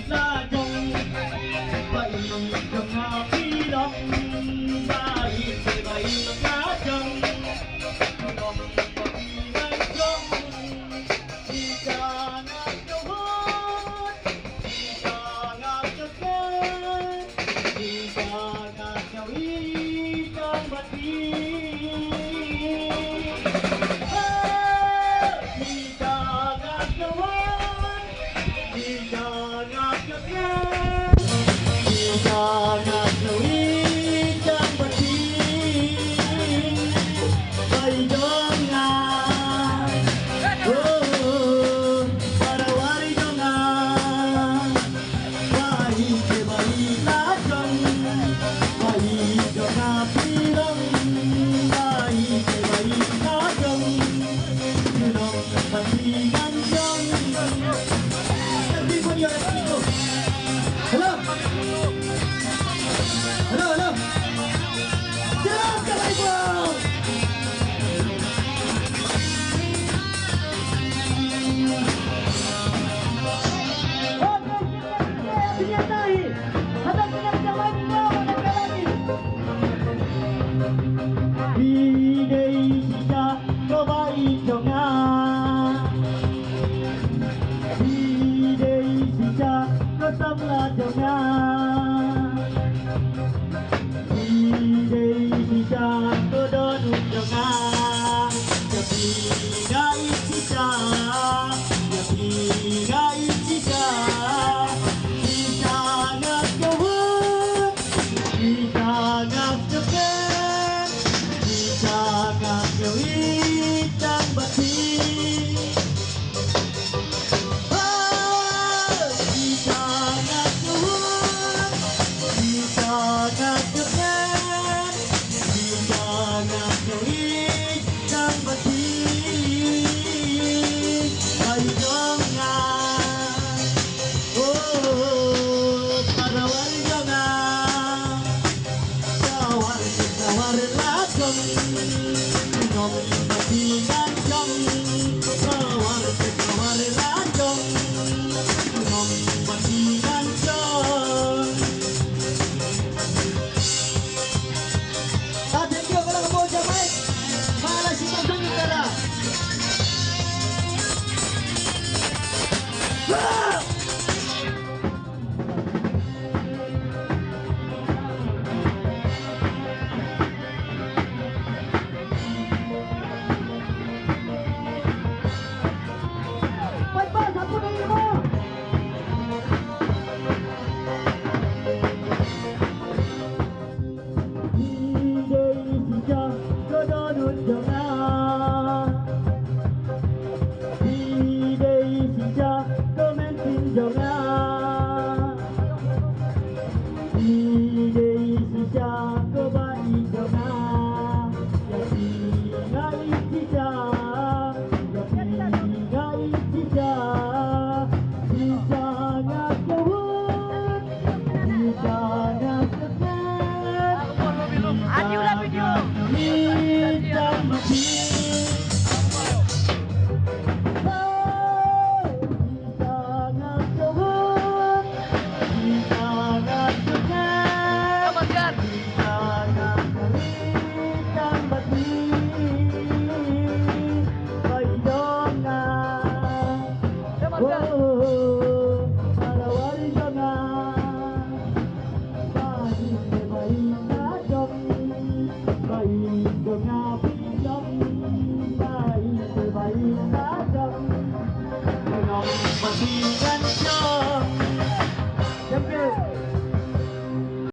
là chồng vậy chồng nào khi đông vậy thì vậy lá chồng đồng vì ngay chồng đi cha ngạc châu hết đi cha ngạc châu kết đi cha ngạc châu ý trong bát đi Hãy subscribe cho kênh Ghiền Mì Gõ để không bỏ lỡ những video hấp dẫn.